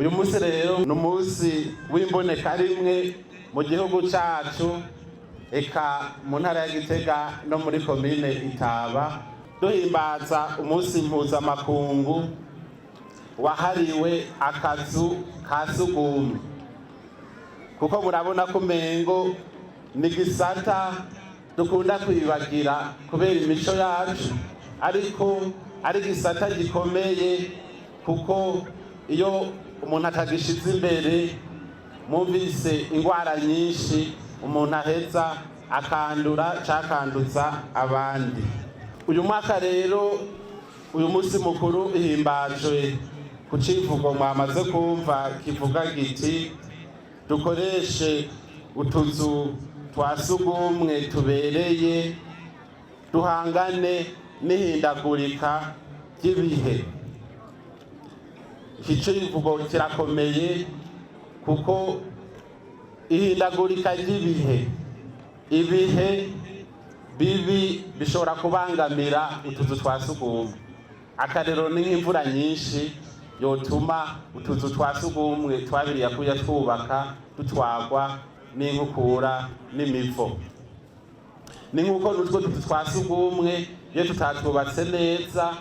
uyu munsi rero ni umunsi w'imboneka rimwe mu gihugu cyacu, eka mu ntara ya Gitega no muri komine Itaba, duhimbaza umunsi mpuzamakungu wahariwe akazu ka sugumwe. Kuko murabona ko mengo ni gisata dukunda kwibagira kubera imico yacu, ariko ari gisata gikomeye, kuko iyo umuntu atagishize imbere mumvise ingwara nyinshi umuntu aheza akandura cakanduza abandi. Uyu mwaka rero uyu munsi mukuru ihimbajwe ku civugo mwamaze kumva kivuga giti dukoreshe utuzu twa sugumwe tubereye, duhangane n'ihindagurika ry'ibihe. Iki civugo kirakomeye kuko ihindagurika ry'ibihe, ibihe bibi bishobora kubangamira utuzu twa sugumwe. Akarero ni nk'imvura nyinshi yotuma utuzu twa sugumwe twabiriye kuya twubaka dutwagwa n'inkukura n'imivo. Ni nk'uko nutwo tuzu twa sugumwe iyo tutatwubatse neza,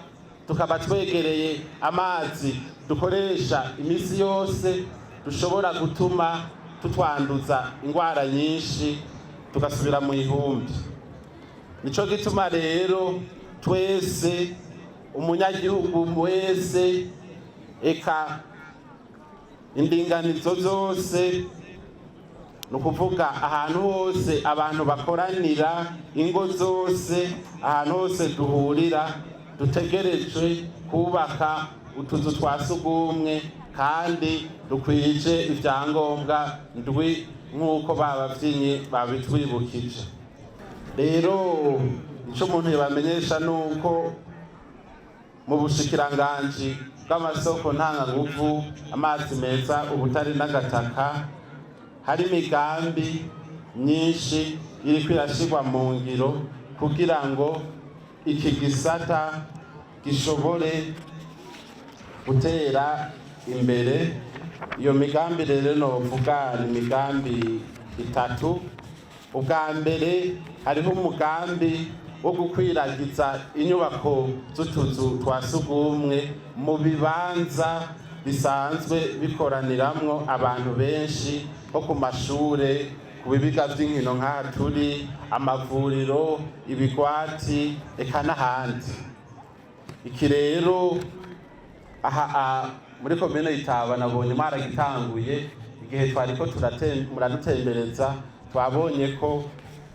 tukaba twegereye amazi dukoresha imisi yose, dushobora gutuma tutwanduza ingwara nyinshi tugasubira mu ihumbi. Nico gituma rero twese, umunyagihugu wese, eka indinganizo zose, nukuvuga ahantu hose abantu bakoranira, ingo zose, ahantu hose duhurira, dutegerejwe kubaka utuzu twa sugumwe kandi dukwije ivyangombwa ndwi nk'uko babavyinnyi babitwibukije. Rero ico umuntu yabamenyesha nuko mu bushikiranganji bw'amasoko ntanganguvu, amazi meza, ubutare n'agataka, hari imigambi myinshi iriko irashirwa mu ngiro kugira ngo iki gisata gishobore gutera imbere. Iyo migambi rero novuga ni imigambi itatu. Ubwa mbere hariho umugambi wo gukwiragiza inyubako z'utuzu twa sugumwe mu bibanza bisanzwe bikoraniramwo abantu benshi, nko ku mashure, ku bibiga vy'inkino nk'aha turi, amavuriro, ibigwati, eka n'ahandi. Iki rero aha muri komine Itaba nabonye mwaragitanguye. Igihe twariko muradutembereza, twabonye ko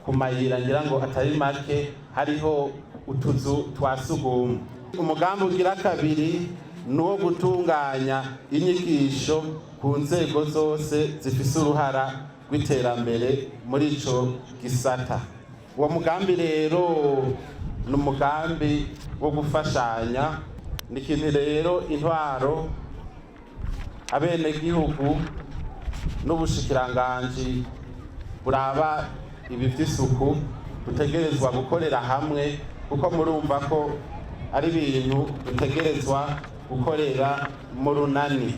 ku mayira ngira ngo atari make hariho utuzu twa sugumwe. Umugambi ugira kabiri nuwo gutunganya inyigisho ku nzego zose zifise uruhara rw'iterambere muri ico gisata. Uwo mugambi rero ni umugambi wo gufashanya. Ni ikintu rero intwaro, abenegihugu n'ubushikiranganji buraba ibi vy'isuku dutegerezwa gukorera hamwe, kuko murumva ko ari ibintu dutegerezwa gukorera mu runani.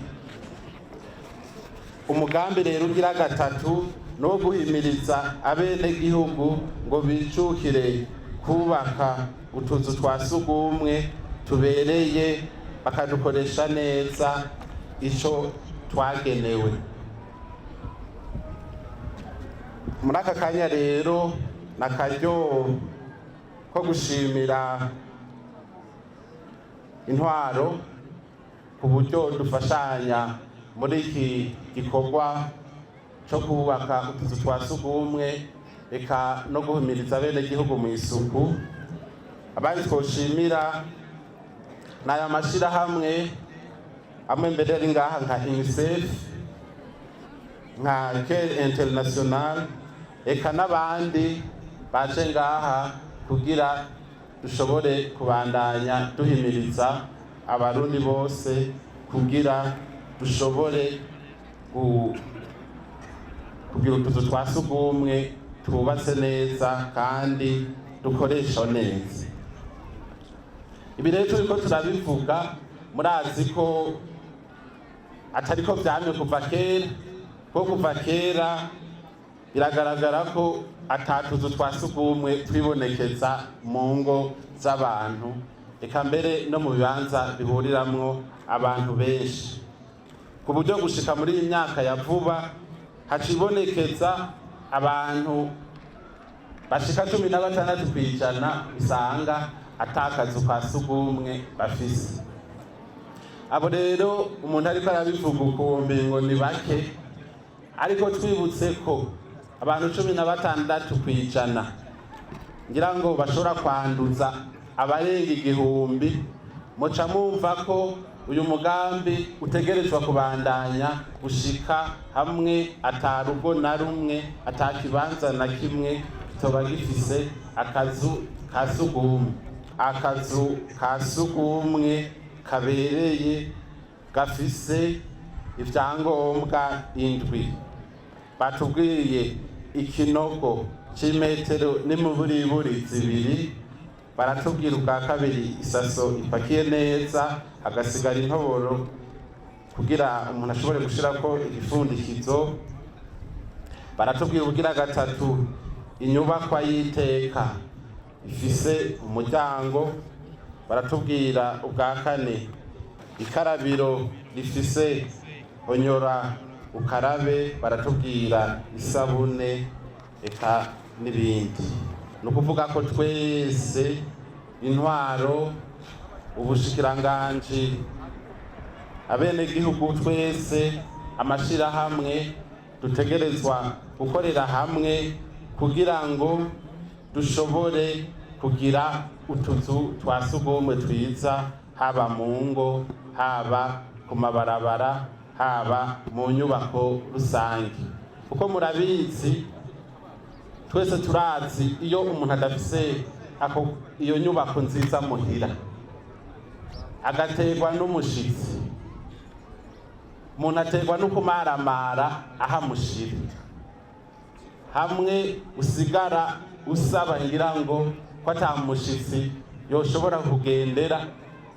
Umugambi rero ugira gatatu no guhimiriza abenegihugu ngo bicukire kubaka utuzu twa sugumwe tubereye, bakadukoresha neza ico twagenewe. Muri aka kanya rero nakaryo ko gushimira intwaro ku buryo dufashanya muri iki gikorwa cyo kubaka utuzu twa sugumwe, eka no guhimiriza abenegihugu mu isuku. Abandi twoshimira n'aya mashirahamwe amwe mbere ari ngaha nka UNICEF, nka Care International, eka n'abandi baje ngaha kugira dushobore kubandanya duhimiriza abarundi bose kugira dushobore kugira utuzu twa sugumwe tubatse neza kandi dukoresha neza. Ibi rero turiko turabivuga, murazi ko atariko vyamye kuva kera, kuko kuva kera biragaragara ko atatuzu twa sugumwe twibonekeza mu ngo z'abantu, eka mbere no mu bibanza bihuriramwo abantu benshi, ku buryo gushika muri iyi myaka ya vuba hacibonekeza abantu bashika 16 kw'ijana usanga atakazu ka sugumwe bafise. Abo rero umuntu ariko arabivuga ukumbi ngo ni bake, ariko twibutse ko abantu 16 kw'ijana ngira ngo bashobora kwanduza abarenga 1000, muca mumva ko uyu mugambi utegerezwa kubandanya gushika hamwe atarugo na rumwe, atakibanza na kimwe kitoba gifise akazu ka sugumwe. Akazu ka sugumwe kabereye gafise ivyangombwa 7, batubwiye ikinogo c'imetero n'imiburiburi 2, baratubwira ubwa kabiri isaso ipakiye neza, hagasigara intoboro kugira umuntu ashobore gushirako igifundikizo, baratubwira ubugira gatatu inyubakwa y'iteka ifise umuryango, baratubwira ubwa kane ikarabiro rifise honyora ukarabe, baratubwira isabune eka n'ibindi. Ni ukuvuga ko twese intwaro, ubushikiranganji, abenegihugu twese, amashirahamwe dutegerezwa gukorera hamwe kugira ngo dushobore kugira utuzu twa sugumwe twiza, haba mu ngo, haba ku mabarabara, haba mu nyubako rusange. Kuko murabizi twese turazi iyo umuntu adafise iyo nyubako nziza muhira, agaterwa n'umushitsi, umuntu aterwa no kumaramara ahamushira, hamwe usigara usaba ngira ngo ko atamushitsi yoshobora kugendera,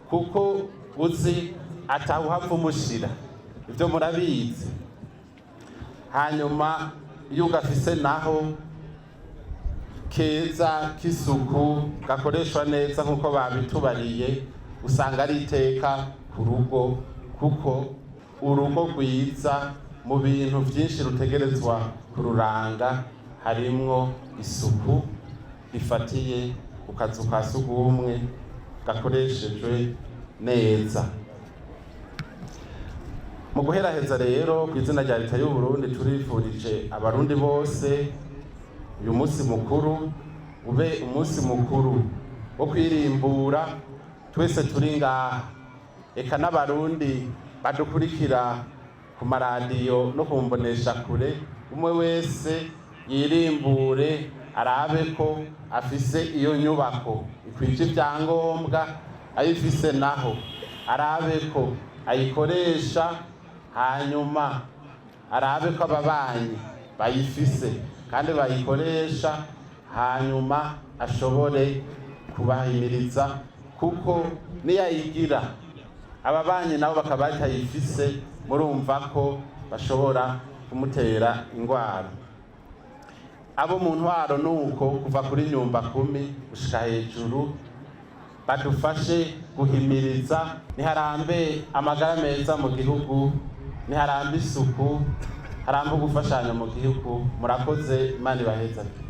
kuko uzi atawuhava umushira. Ivyo murabizi. Hanyuma iyo ugafise naho keza k'isuku gakoreshwa neza nk'uko babitubariye, usanga ari iteka ku rugo, kuko urugo rwiza mu bintu vyinshi rutegerezwa kururanga harimwo isuku rifatiye ku kazu ka sugumwe gakoreshejwe neza. Mu guheraheza rero, kw'izina rya leta y'u Burundi turifurije abarundi bose uyu munsi mukuru ube umunsi mukuru wo kwirimbura twese turi ngaha, eka n'abarundi badukurikira ku maradiyo no kumbonesha kure, umwe wese yirimbure arabe ko afise iyo nyubako ikwije ivyangombwa, ayifise naho arabe ko ayikoresha, hanyuma arabe ko ababanyi bayifise kandi bayikoresha, hanyuma ashobore kubahimiriza, kuko niyayigira ababanyi nabo bakaba batayifise, murumva ko bashobora kumutera ingwara. Abo mu ntwaro nuko kuva kuri nyumba 10 gushika hejuru badufashe guhimiriza, niharambe amagara meza mu gihugu, niharambe isuku, harambe gufashanya mu gihugu. Murakoze, Imana ibahezagire.